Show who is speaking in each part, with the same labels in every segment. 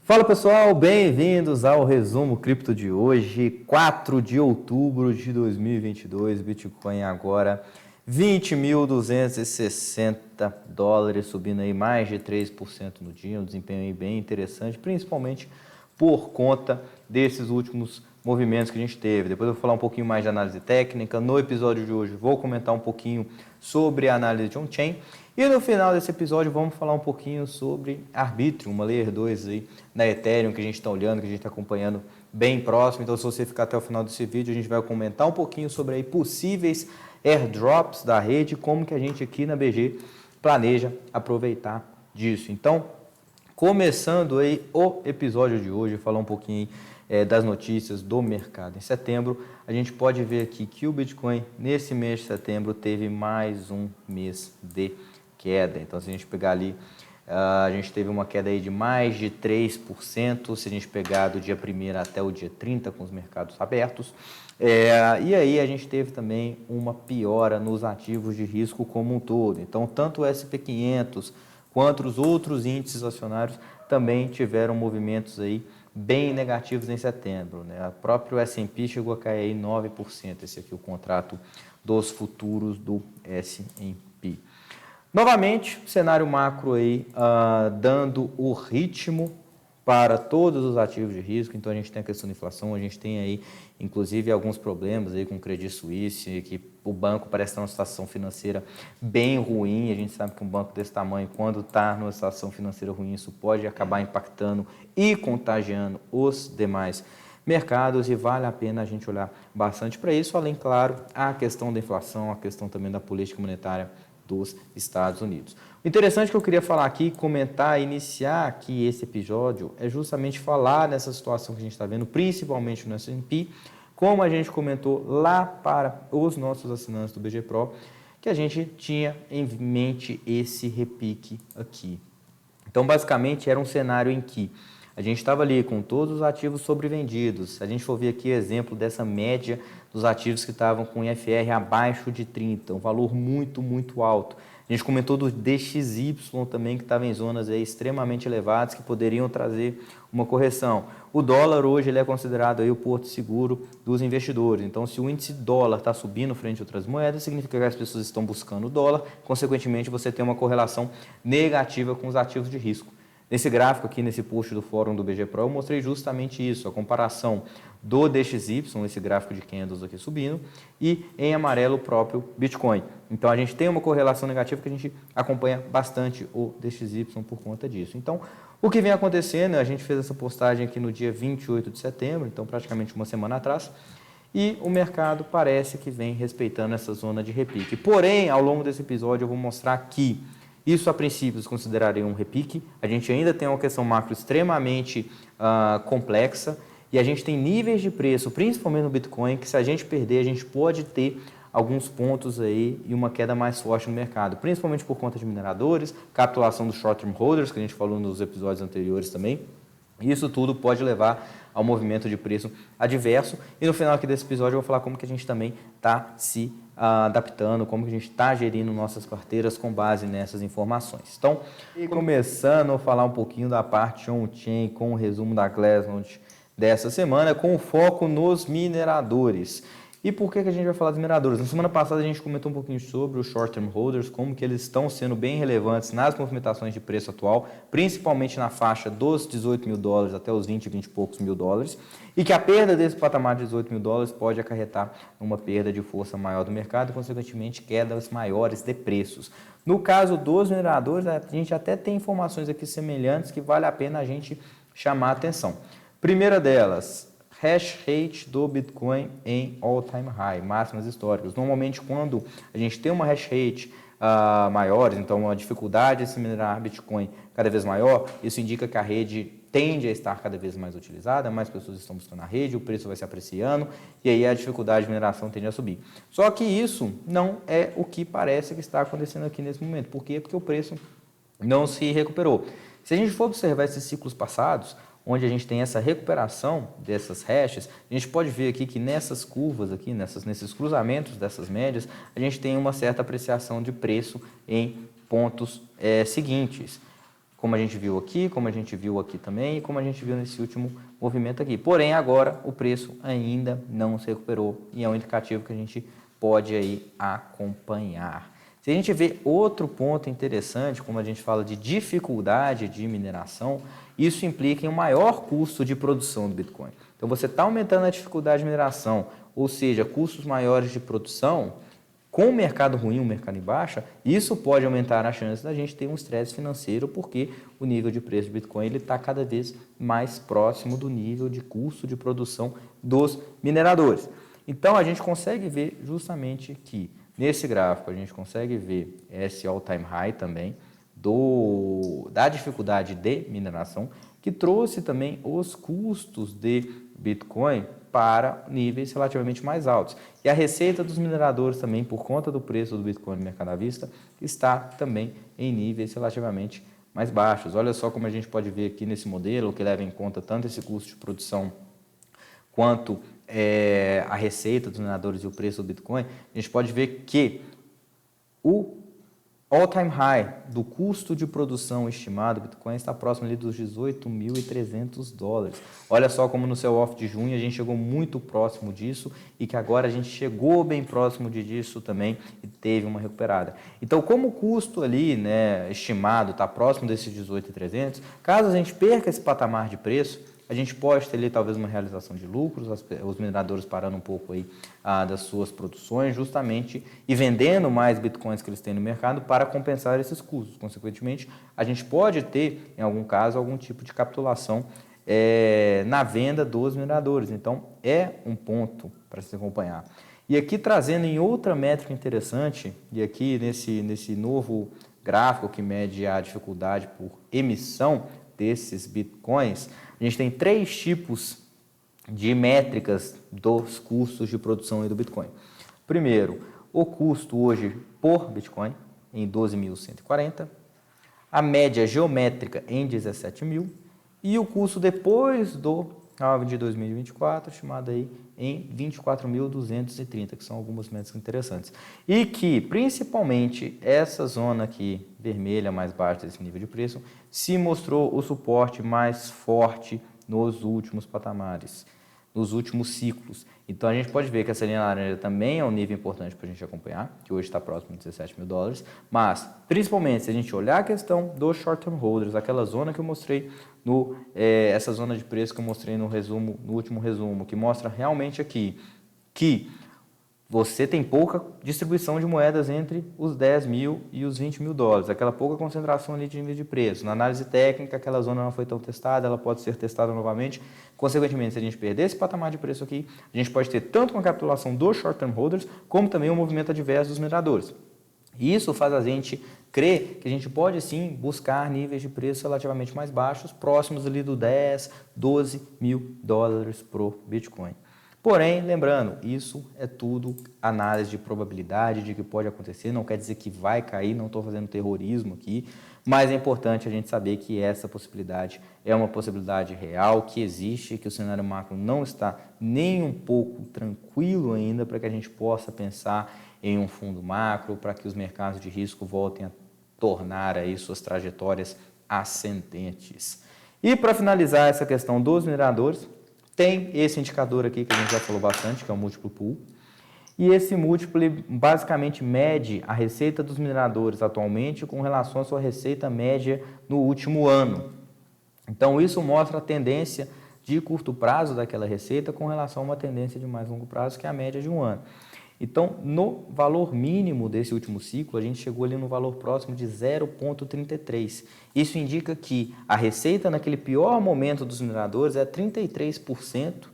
Speaker 1: Fala pessoal, bem-vindos ao resumo cripto de hoje, 4 de outubro de 2022, Bitcoin agora $20.260, subindo aí mais de 3% no dia, um desempenho aí bem interessante, principalmente por conta desses últimos movimentos que a gente teve. Depois eu vou falar um pouquinho mais de análise técnica. No episódio de hoje vou comentar um pouquinho sobre a análise de on-chain. E no final desse episódio vamos falar um pouquinho sobre Arbitrum, uma Layer 2 aí na Ethereum que a gente está olhando, que a gente está acompanhando bem próximo. Então se você ficar até o final desse vídeo, a gente vai comentar um pouquinho sobre aí possíveis airdrops da rede, como que a gente aqui na BG planeja aproveitar disso. Então, começando aí o episódio de hoje, falar um pouquinho das notícias do mercado. Em setembro, a gente pode ver aqui que o Bitcoin, nesse mês de setembro, teve mais um mês de queda. Então, se a gente pegar ali, a gente teve uma queda aí de mais de 3%, se a gente pegar do dia 1º até o dia 30, com os mercados abertos. E aí a gente teve também uma piora nos ativos de risco como um todo. Então, tanto o SP500 quanto os outros índices acionários também tiveram movimentos aí bem negativos em setembro, né? O próprio S&P chegou a cair aí 9%, esse aqui é o contrato dos futuros do S&P. Novamente, cenário macro aí dando o ritmo para todos os ativos de risco. Então a gente tem a questão da inflação, a gente tem aí inclusive alguns problemas aí com o Credit Suisse, que o banco parece estar numa situação financeira bem ruim. A gente sabe que um banco desse tamanho, quando está numa situação financeira ruim, isso pode acabar impactando e contagiando os demais mercados, e vale a pena a gente olhar bastante para isso, além, claro, a questão da inflação, a questão também da política monetária dos Estados Unidos. O interessante que eu queria falar aqui, comentar, iniciar aqui esse episódio, é justamente falar nessa situação que a gente está vendo, principalmente no S&P, como a gente comentou lá para os nossos assinantes do BG Pro, que a gente tinha em mente esse repique aqui. Então, basicamente, era um cenário em que a gente estava ali com todos os ativos sobrevendidos. Se a gente for ver aqui exemplo dessa média dos ativos que estavam com IFR abaixo de 30, um valor muito, muito alto. A gente comentou do DXY também, que estava em zonas aí extremamente elevadas, que poderiam trazer uma correção. O dólar hoje ele é considerado aí o porto seguro dos investidores. Então, se o índice dólar está subindo frente a outras moedas, significa que as pessoas estão buscando o dólar. Consequentemente, você tem uma correlação negativa com os ativos de risco. Nesse gráfico aqui, nesse post do fórum do BG Pro, eu mostrei justamente isso, a comparação do DXY, esse gráfico de candles aqui subindo, e em amarelo o próprio Bitcoin. Então, a gente tem uma correlação negativa que a gente acompanha bastante o DXY por conta disso. Então, o que vem acontecendo, a gente fez essa postagem aqui no dia 28 de setembro, então praticamente uma semana atrás, e o mercado parece que vem respeitando essa zona de repique. Porém, ao longo desse episódio, eu vou mostrar que isso, a princípio, se consideraria um repique. A gente ainda tem uma questão macro extremamente complexa, e a gente tem níveis de preço, principalmente no Bitcoin, que se a gente perder, a gente pode ter alguns pontos aí e uma queda mais forte no mercado, principalmente por conta de mineradores, capitulação dos short-term holders, que a gente falou nos episódios anteriores também. Isso tudo pode levar ao movimento de preço adverso. E no final aqui desse episódio eu vou falar como que a gente também está se adaptando, como que a gente está gerindo nossas carteiras com base nessas informações. Então, começando a falar um pouquinho da parte on-chain com o resumo da Glassnode dessa semana, com foco nos mineradores. E por que a gente vai falar dos mineradores? Na semana passada a gente comentou um pouquinho sobre os short-term holders, como que eles estão sendo bem relevantes nas movimentações de preço atual, principalmente na faixa dos $18.000 até os 20 e poucos mil dólares, e que a perda desse patamar de $18.000 pode acarretar uma perda de força maior do mercado e, consequentemente, quedas maiores de preços. No caso dos mineradores, a gente até tem informações aqui semelhantes que vale a pena a gente chamar a atenção. Primeira delas, hash rate do Bitcoin em all-time high, máximas históricas. Normalmente, quando a gente tem uma hash rate maiores, então uma dificuldade de se minerar Bitcoin cada vez maior, isso indica que a rede tende a estar cada vez mais utilizada, mais pessoas estão buscando a rede, o preço vai se apreciando e aí a dificuldade de mineração tende a subir. Só que isso não é o que parece que está acontecendo aqui nesse momento. Por quê? Porque o preço não se recuperou. Se a gente for observar esses ciclos passados, onde a gente tem essa recuperação dessas hashes, a gente pode ver aqui que nessas curvas, aqui, nesses cruzamentos dessas médias, a gente tem uma certa apreciação de preço em pontos seguintes. como a gente viu aqui, como a gente viu aqui também e como a gente viu nesse último movimento aqui. Porém, agora o preço ainda não se recuperou e é um indicativo que a gente pode aí acompanhar. Se a gente vê outro ponto interessante, como a gente fala de dificuldade de mineração, isso implica em um maior custo de produção do Bitcoin. Então, você está aumentando a dificuldade de mineração, ou seja, custos maiores de produção, com o mercado ruim, o mercado em baixa, isso pode aumentar a chance da gente ter um estresse financeiro, porque o nível de preço do Bitcoin está cada vez mais próximo do nível de custo de produção dos mineradores. Então, a gente consegue ver justamente que, nesse gráfico, a gente consegue ver esse all-time high também da dificuldade de mineração, que trouxe também os custos de Bitcoin para níveis relativamente mais altos. E a receita dos mineradores também, por conta do preço do Bitcoin no mercado à vista, está também em níveis relativamente mais baixos. Olha só como a gente pode ver aqui nesse modelo, que leva em conta tanto esse custo de produção quanto a receita dos mineradores e o preço do Bitcoin. A gente pode ver que o all-time high do custo de produção estimado do Bitcoin está próximo ali dos $18.300. Olha só como no sell-off de junho a gente chegou muito próximo disso e que agora a gente chegou bem próximo disso também e teve uma recuperada. Então, como o custo ali, né, estimado está próximo desses 18.300, caso a gente perca esse patamar de preço, a gente pode ter ali talvez uma realização de lucros, os mineradores parando um pouco aí das suas produções justamente e vendendo mais bitcoins que eles têm no mercado para compensar esses custos. Consequentemente, a gente pode ter, em algum caso, algum tipo de capitulação na venda dos mineradores. Então, é um ponto para se acompanhar. E aqui trazendo em outra métrica interessante, e aqui nesse novo gráfico que mede a dificuldade por emissão desses bitcoins, a gente tem 3 tipos de métricas dos custos de produção do Bitcoin. Primeiro, o custo hoje por Bitcoin em 12.140, a média geométrica em 17.000 e o custo depois do ano de 2024, estimado aí em 24.230, que são algumas métricas interessantes. E que, principalmente, essa zona aqui, vermelha, mais baixa desse nível de preço, se mostrou o suporte mais forte nos últimos patamares, nos últimos ciclos. Então, a gente pode ver que essa linha laranja também é um nível importante para a gente acompanhar, que hoje está próximo de $17.000, mas, principalmente, se a gente olhar a questão dos short-term holders, aquela zona que eu mostrei, essa zona de preço que eu mostrei no último resumo, que mostra realmente aqui que você tem pouca distribuição de moedas entre os 10 mil e os 20 mil dólares, aquela pouca concentração ali de nível de preço. Na análise técnica, aquela zona não foi tão testada, ela pode ser testada novamente. Consequentemente, se a gente perder esse patamar de preço aqui, a gente pode ter tanto uma capitulação dos short-term holders, como também um movimento adverso dos mineradores. E isso faz a gente crer que a gente pode sim buscar níveis de preço relativamente mais baixos, próximos ali do 10, 12 mil dólares por Bitcoin. Porém, lembrando, isso é tudo análise de probabilidade de que pode acontecer, não quer dizer que vai cair, não estou fazendo terrorismo aqui, mas é importante a gente saber que essa possibilidade é uma possibilidade real, que existe, que o cenário macro não está nem um pouco tranquilo ainda para que a gente possa pensar em um fundo macro, para que os mercados de risco voltem a tornar aí suas trajetórias ascendentes. E para finalizar essa questão dos mineradores, tem esse indicador aqui que a gente já falou bastante, que é o múltiplo pool. E esse múltiplo basicamente mede a receita dos mineradores atualmente com relação à sua receita média no último ano. Então, isso mostra a tendência de curto prazo daquela receita com relação a uma tendência de mais longo prazo, que é a média de um ano. Então, no valor mínimo desse último ciclo, a gente chegou ali no valor próximo de 0,33. Isso indica que a receita naquele pior momento dos mineradores é 33%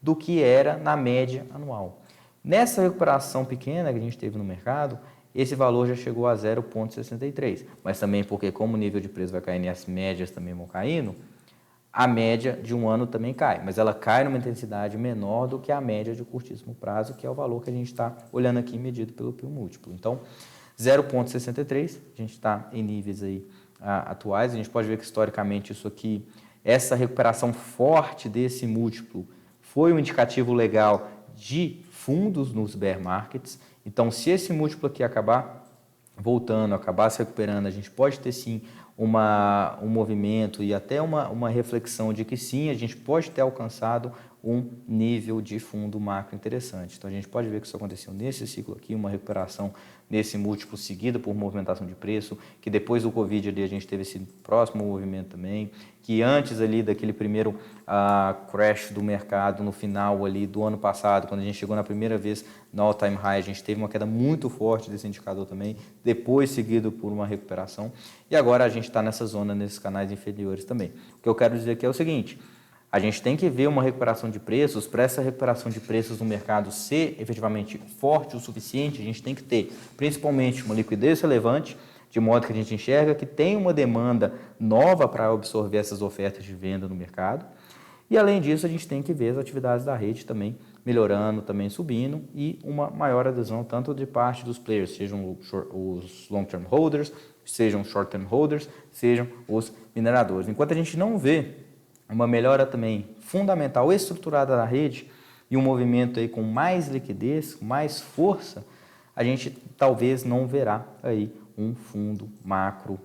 Speaker 1: do que era na média anual. Nessa recuperação pequena que a gente teve no mercado, esse valor já chegou a 0,63. Mas também porque como o nível de preço vai caindo e as médias também vão caindo, a média de um ano também cai, mas ela cai numa intensidade menor do que a média de curtíssimo prazo, que é o valor que a gente está olhando aqui medido pelo PIL múltiplo. Então, 0,63, a gente está em níveis aí atuais, a gente pode ver que historicamente isso aqui, essa recuperação forte desse múltiplo foi um indicativo legal de fundos nos bear markets. Então, se esse múltiplo aqui acabar voltando, acabar se recuperando, a gente pode ter sim um movimento e até uma reflexão de que sim, a gente pode ter alcançado um nível de fundo macro interessante. Então, a gente pode ver que isso aconteceu nesse ciclo aqui, uma recuperação nesse múltiplo seguida por movimentação de preço, que depois do Covid ali a gente teve esse próximo movimento também, que antes ali daquele primeiro crash do mercado no final ali do ano passado, quando a gente chegou na primeira vez no all-time high, a gente teve uma queda muito forte desse indicador também, depois seguido por uma recuperação, e agora a gente está nessa zona, nesses canais inferiores também. O que eu quero dizer aqui é o seguinte: a gente tem que ver uma recuperação de preços. Para essa recuperação de preços no mercado ser efetivamente forte o suficiente, a gente tem que ter principalmente uma liquidez relevante, de modo que a gente enxerga que tem uma demanda nova para absorver essas ofertas de venda no mercado. E além disso, a gente tem que ver as atividades da rede também melhorando, também subindo, e uma maior adesão tanto de parte dos players, sejam os long-term holders, sejam os short-term holders, sejam os mineradores. Enquanto a gente não vê uma melhora também fundamental, estruturada da rede e um movimento aí com mais liquidez, com mais força, a gente talvez não verá aí um fundo macro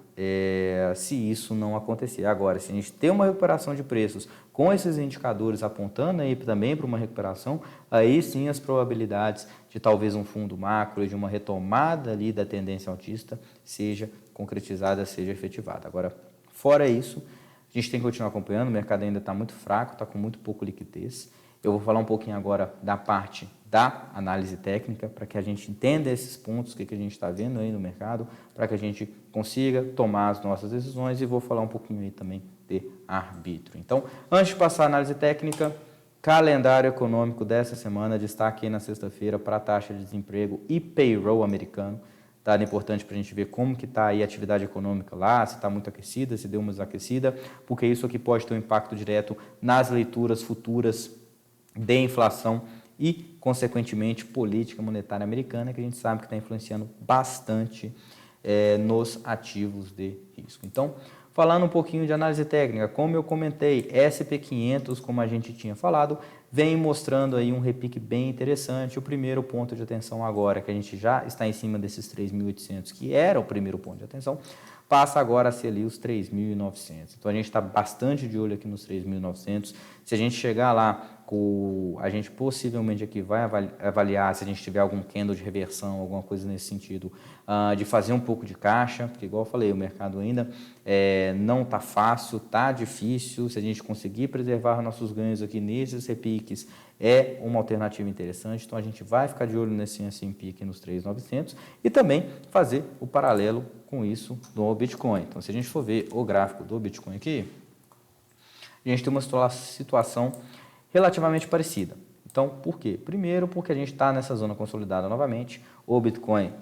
Speaker 1: se isso não acontecer. Agora, se a gente tem uma recuperação de preços com esses indicadores apontando aí também para uma recuperação, aí sim as probabilidades de talvez um fundo macro e de uma retomada ali da tendência altista seja concretizada, seja efetivada. Agora, fora isso, a gente tem que continuar acompanhando, o mercado ainda está muito fraco, está com muito pouco liquidez. Eu vou falar um pouquinho agora da parte da análise técnica, para que a gente entenda esses pontos, o que a gente está vendo aí no mercado, para que a gente consiga tomar as nossas decisões, e vou falar um pouquinho aí também de arbítrio. Então, antes de passar a análise técnica, calendário econômico dessa semana, destaque aí na sexta-feira para a taxa de desemprego e payroll americano. Dado importante para a gente ver como que está aí a atividade econômica lá, se está muito aquecida, se deu uma desaquecida, porque isso aqui pode ter um impacto direto nas leituras futuras de inflação e, consequentemente, política monetária americana, que a gente sabe que está influenciando bastante nos ativos de risco. Então, falando um pouquinho de análise técnica, como eu comentei, SP500, como a gente tinha falado, vem mostrando aí um repique bem interessante. O primeiro ponto de atenção agora, que a gente já está em cima desses 3.800, que era o primeiro ponto de atenção, passa agora a ser ali os 3.900. Então, a gente está bastante de olho aqui nos 3.900. Se a gente chegar lá, a gente possivelmente aqui vai avaliar se a gente tiver algum candle de reversão, alguma coisa nesse sentido, de fazer um pouco de caixa, porque igual eu falei, o mercado ainda não está fácil, está difícil. Se a gente conseguir preservar nossos ganhos aqui nesses repiques, é uma alternativa interessante. Então, a gente vai ficar de olho nesse S&P aqui nos 3.900 e também fazer o paralelo com isso no Bitcoin. Então, se a gente for ver o gráfico do Bitcoin aqui, a gente tem uma situação relativamente parecida. Então, por quê? Primeiro, porque a gente está nessa zona consolidada novamente, o Bitcoin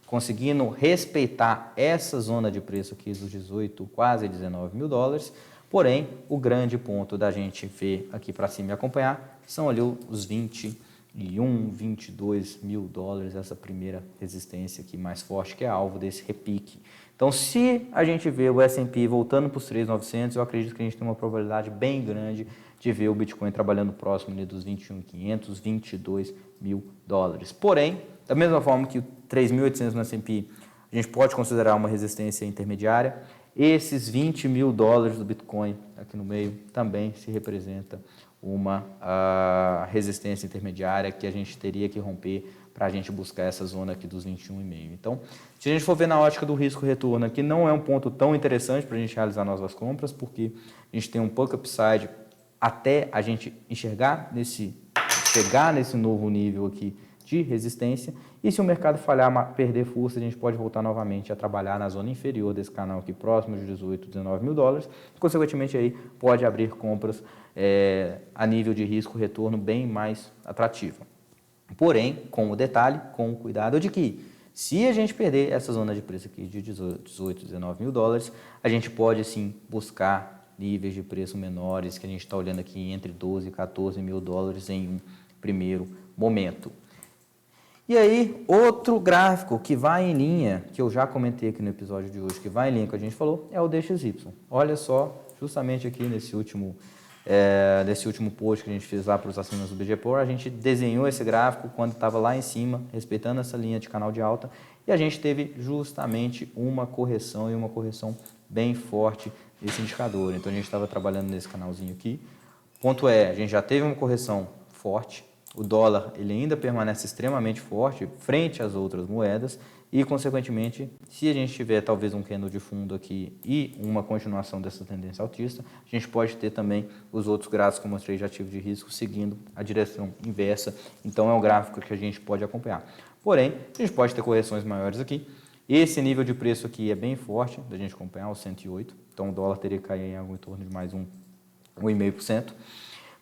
Speaker 1: conseguindo respeitar essa zona de preço aqui dos 18, quase 19 mil dólares, porém, o grande ponto da gente ver aqui para cima e acompanhar são ali os 21, 22 mil dólares, essa primeira resistência aqui mais forte, que é alvo desse repique. Então, se a gente vê o S&P voltando para os 3.900, eu acredito que a gente tem uma probabilidade bem grande de ver o Bitcoin trabalhando próximo ali dos 21.500, 22 mil dólares. Porém, da mesma forma que o 3.800 no S&P, a gente pode considerar uma resistência intermediária, esses 20 mil dólares do Bitcoin aqui no meio também se representa uma resistência intermediária que a gente teria que romper para a gente buscar essa zona aqui dos 21,5. Então, se a gente for ver na ótica do risco-retorno, aqui não é um ponto tão interessante para a gente realizar novas compras, porque a gente tem um pouco upside até a gente chegar nesse novo nível aqui de resistência, e se o mercado falhar, perder força, a gente pode voltar novamente a trabalhar na zona inferior desse canal aqui, próximo de 18, 19 mil dólares, e, consequentemente, aí pode abrir compras a nível de risco-retorno bem mais atrativo. Porém, com o detalhe, com o cuidado de que, se a gente perder essa zona de preço aqui de 18, 19 mil dólares, a gente pode sim buscar níveis de preço menores, que a gente está olhando aqui entre 12 e 14 mil dólares em um primeiro momento. E aí, outro gráfico que vai em linha, que eu já comentei aqui no episódio de hoje, que vai em linha com o que a gente falou, é o DXY. Olha só, justamente aqui nesse último post que a gente fez lá para os assinantes do BGPOR, a gente desenhou esse gráfico quando estava lá em cima, respeitando essa linha de canal de alta, e a gente teve justamente uma correção, e uma correção bem forte esse indicador. Então, a gente estava trabalhando nesse canalzinho aqui. Ponto é, a gente já teve uma correção forte, o dólar ele ainda permanece extremamente forte frente às outras moedas e, consequentemente, se a gente tiver talvez um candle de fundo aqui e uma continuação dessa tendência altista, a gente pode ter também os outros gráficos que eu mostrei de ativo de risco seguindo a direção inversa. Então, é um gráfico que a gente pode acompanhar. Porém, a gente pode ter correções maiores aqui. Esse nível de preço aqui é bem forte da gente acompanhar, o 108. Então, o dólar teria que cair em algo em torno de mais 1,5%.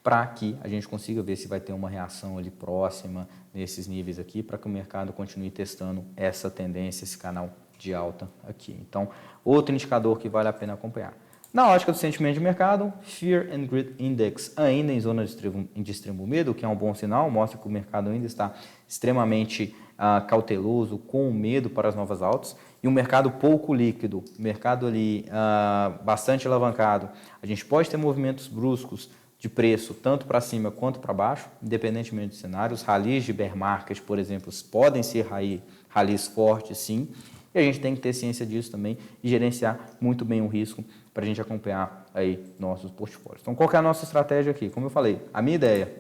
Speaker 1: Para que a gente consiga ver se vai ter uma reação ali próxima nesses níveis aqui, para que o mercado continue testando essa tendência, esse canal de alta aqui. Então, outro indicador que vale a pena acompanhar. Na ótica do sentimento de mercado, Fear and Greed Index ainda em zona de extremo medo, que é um bom sinal, mostra que o mercado ainda está extremamente cauteloso, com medo para as novas altas, e um mercado pouco líquido, mercado ali bastante alavancado. A gente pode ter movimentos bruscos de preço, tanto para cima quanto para baixo, independentemente do cenário. Os rallies de bear market, por exemplo, podem ser rallies fortes, sim, e a gente tem que ter ciência disso também e gerenciar muito bem o risco para a gente acompanhar aí nossos portfólios. Então, qual que é a nossa estratégia aqui? Como eu falei, a minha ideia,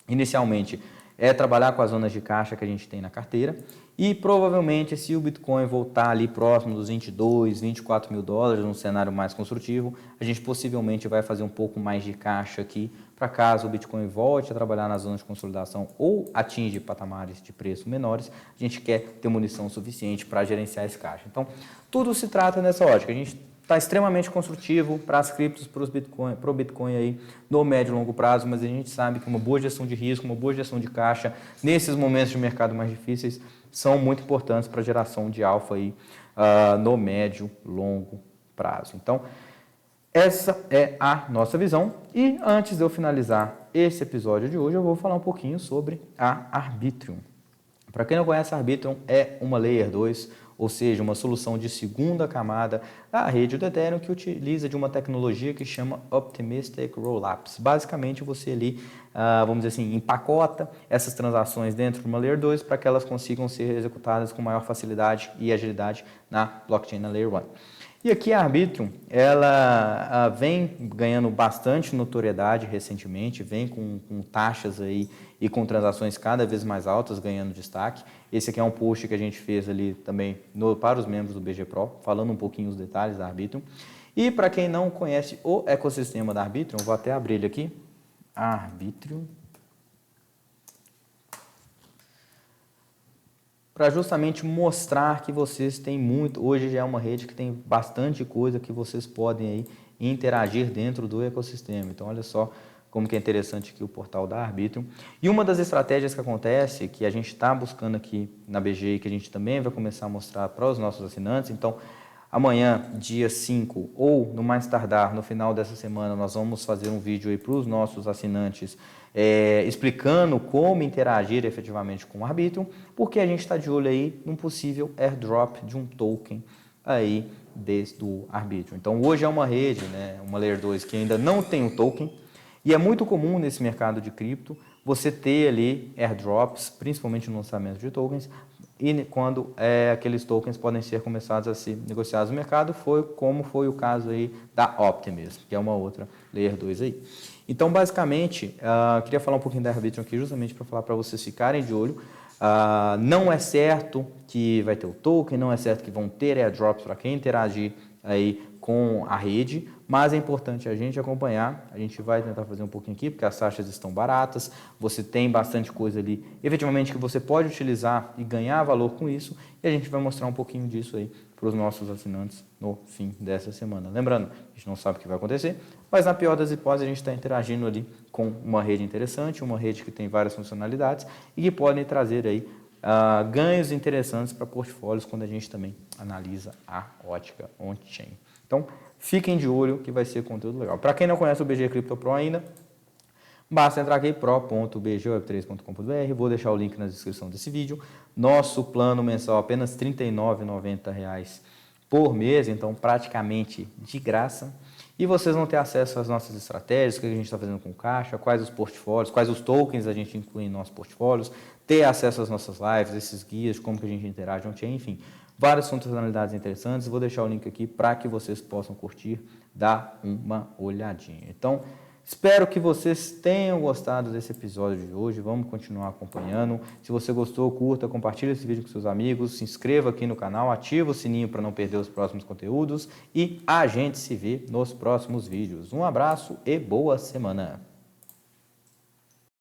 Speaker 1: inicialmente, é trabalhar com as zonas de caixa que a gente tem na carteira e provavelmente se o Bitcoin voltar ali próximo dos 22, 24 mil dólares, num cenário mais construtivo, a gente possivelmente vai fazer um pouco mais de caixa aqui para caso o Bitcoin volte a trabalhar na zona de consolidação ou atinge patamares de preço menores, a gente quer ter munição suficiente para gerenciar esse caixa. Então, tudo se trata nessa ótica. A gente está extremamente construtivo para as criptos, para o Bitcoin aí no médio e longo prazo, mas a gente sabe que uma boa gestão de risco, uma boa gestão de caixa, nesses momentos de mercado mais difíceis, são muito importantes para a geração de alfa aí, no médio e longo prazo. Então, essa é a nossa visão. E antes de eu finalizar esse episódio de hoje, eu vou falar um pouquinho sobre a Arbitrum. Para quem não conhece, a Arbitrum é uma Layer 2, ou seja, uma solução de segunda camada da rede do Ethereum que utiliza de uma tecnologia que chama Optimistic Rollups. Basicamente, você ali, vamos dizer assim, empacota essas transações dentro de uma Layer 2 para que elas consigam ser executadas com maior facilidade e agilidade na blockchain na Layer 1. E aqui a Arbitrum, ela vem ganhando bastante notoriedade recentemente, vem com taxas aí e com transações cada vez mais altas ganhando destaque. Esse aqui é um post que a gente fez ali também para os membros do BG Pro, falando um pouquinho os detalhes da Arbitrum. E para quem não conhece o ecossistema da Arbitrum, vou até abrir ele aqui, a Arbitrum, para justamente mostrar que vocês têm muito, hoje já é uma rede que tem bastante coisa que vocês podem aí interagir dentro do ecossistema. Então, olha só como que é interessante aqui o portal da Arbitrum. E uma das estratégias que acontece, que a gente está buscando aqui na BG e que a gente também vai começar a mostrar para os nossos assinantes, então, amanhã, dia 5, ou no mais tardar, no final dessa semana, nós vamos fazer um vídeo aí para os nossos assinantes explicando como interagir efetivamente com o Arbitrum, porque a gente está de olho aí num possível airdrop de um token aí do Arbitrum. Então, hoje é uma rede, né, uma Layer 2 que ainda não tem o token, e é muito comum nesse mercado de cripto você ter ali airdrops, principalmente no lançamento de tokens, e quando aqueles tokens podem ser começados a ser negociados no mercado, como foi o caso aí da Optimism, que é uma outra Layer 2 aí. Então, basicamente, queria falar um pouquinho da Arbitrum aqui, justamente para falar para vocês ficarem de olho. Não é certo que vai ter o token, não é certo que vão ter airdrops para quem interagir aí com a rede, mas é importante a gente acompanhar. A gente vai tentar fazer um pouquinho aqui, porque as taxas estão baratas, você tem bastante coisa ali, efetivamente, que você pode utilizar e ganhar valor com isso, e a gente vai mostrar um pouquinho disso aí para os nossos assinantes no fim dessa semana. Lembrando, a gente não sabe o que vai acontecer, mas na pior das hipóteses a gente está interagindo ali com uma rede interessante, uma rede que tem várias funcionalidades e que podem trazer aí ganhos interessantes para portfólios quando a gente também analisa a ótica on-chain. Então, fiquem de olho que vai ser conteúdo legal. Para quem não conhece o BG Crypto Pro ainda, basta entrar aqui pro.bgweb3.com.br, vou deixar o link na descrição desse vídeo. Nosso plano mensal é apenas R$ 39,90 por mês, então praticamente de graça. E vocês vão ter acesso às nossas estratégias, o que a gente está fazendo com caixa, quais os portfólios, quais os tokens a gente inclui em nossos portfólios, ter acesso às nossas lives, esses guias, como que a gente interage on-chain, enfim. várias funcionalidades interessantes. Vou deixar o link aqui para que vocês possam curtir, dar uma olhadinha. Então, espero que vocês tenham gostado desse episódio de hoje. Vamos continuar acompanhando. Se você gostou, curta, compartilhe esse vídeo com seus amigos, se inscreva aqui no canal, ativa o sininho para não perder os próximos conteúdos e a gente se vê nos próximos vídeos. Um abraço e boa semana!